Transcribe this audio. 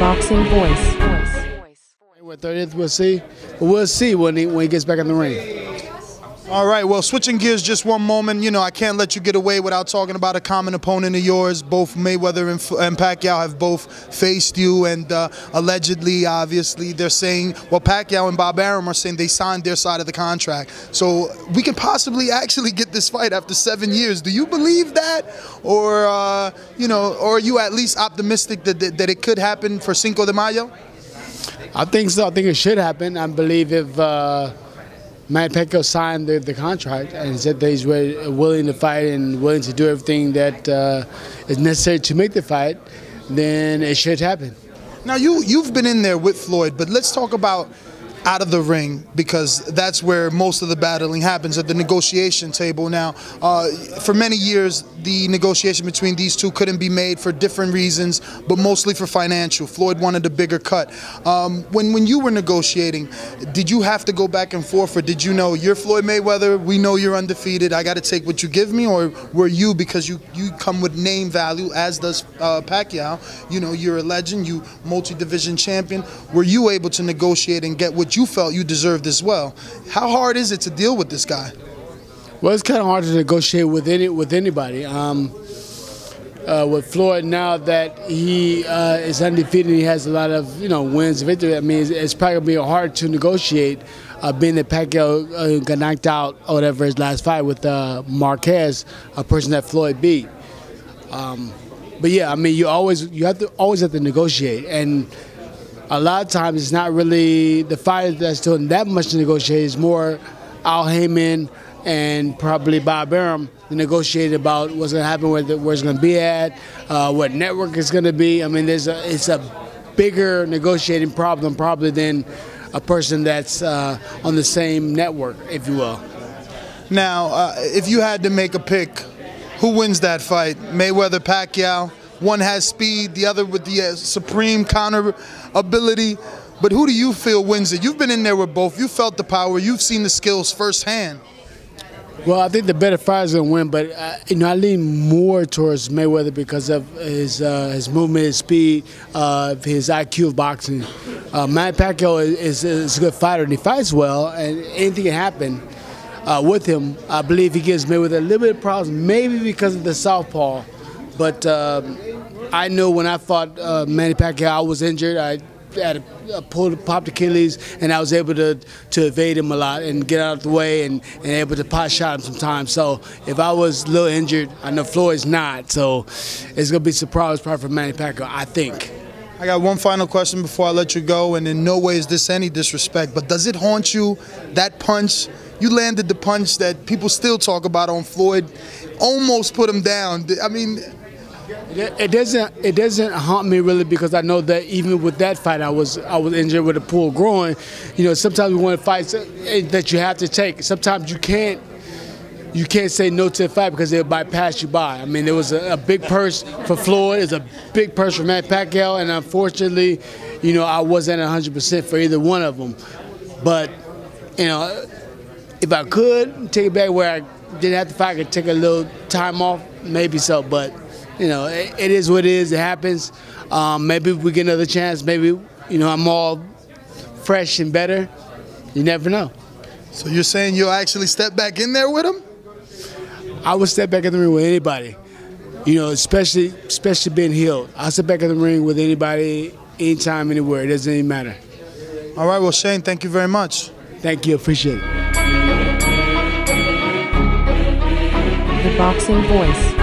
Boxing Voice. We're 30th, we'll see. But we'll see when he gets back in the ring. All right, well, switching gears just one moment. You know, I can't let you get away without talking about a common opponent of yours. Both Mayweather and Pacquiao have both faced you, and allegedly, obviously, they're saying, well, Pacquiao and Bob Arum are saying they signed their side of the contract. So we could possibly actually get this fight after 7 years. Do you believe that? Or, you know, or are you at least optimistic that it could happen for Cinco de Mayo? I think so. I think it should happen. I believe if Manny Pacquiao signed the contract and said that he's willing to fight and willing to do everything that is necessary to make the fight, then it should happen. Now, you've been in there with Floyd, but let's talk about out of the ring, because that's where most of the battling happens, at the negotiation table. Now, for many years, the negotiation between these two couldn't be made for different reasons, but mostly for financial. Floyd wanted a bigger cut. When you were negotiating, did you have to go back and forth, or did you know, you're Floyd Mayweather, we know you're undefeated, I got to take what you give me? Or were you, because you come with name value, as does Pacquiao, you know, you're a legend, you multi-division champion, were you able to negotiate and get what you felt you deserved as well? How hard is it to deal with this guy? Well, it's kind of hard to negotiate with anybody. With Floyd, now that he is undefeated, he has a lot of wins, victory. I mean, it's probably gonna be hard to negotiate. Being that Pacquiao got knocked out or whatever his last fight with Marquez, a person that Floyd beat. But yeah, I mean, you always have to negotiate, and a lot of times it's not really the fighter that's doing that much to negotiate. It's more Al Heyman and probably Bob Arum to negotiate about what's going to happen, where it's going to be at, what network it's going to be. I mean, it's a bigger negotiating problem probably than a person that's on the same network, if you will. Now, if you had to make a pick, who wins that fight? Mayweather, Pacquiao? One has speed, the other with the supreme counter ability. But who do you feel wins it? You've been in there with both. You felt the power. You've seen the skills firsthand. Well, I think the better fighter is going to win, but I lean more towards Mayweather because of his movement, his speed, his IQ of boxing. Manny Pacquiao is a good fighter, and he fights well, and anything can happen with him. I believe he gives Mayweather a little bit of problems, maybe because of the southpaw. But I know when I fought Manny Pacquiao, I was injured. I had a popped Achilles, and I was able to evade him a lot and get out of the way and able to pot shot him sometimes. So if I was a little injured, I know Floyd's not. So it's going to be a surprise probably for Manny Pacquiao, I think. I got one final question before I let you go, and in no way is this any disrespect, but does it haunt you, that punch? You landed the punch that people still talk about on Floyd, almost put him down. I mean, it doesn't haunt me really, because I know that even with that fight I was injured with a pulled groin. You know, sometimes we want to fight that you have to take. Sometimes you can't say no to a fight because they'll bypass you by. I mean, there was a big purse for Floyd, there's a big purse for Manny Pacquiao, and unfortunately, I wasn't 100% for either one of them. But if I could take it back where I didn't have to fight, I could take a little time off, maybe so. But it is what it is. It happens. Maybe we get another chance. Maybe I'm all fresh and better. You never know. So you're saying you'll actually step back in there with him? I would step back in the ring with anybody. Especially being healed. I'll step back in the ring with anybody, anytime, anywhere. It doesn't even matter. All right. Well, Shane, thank you very much. Thank you. Appreciate it. The Boxing Voice.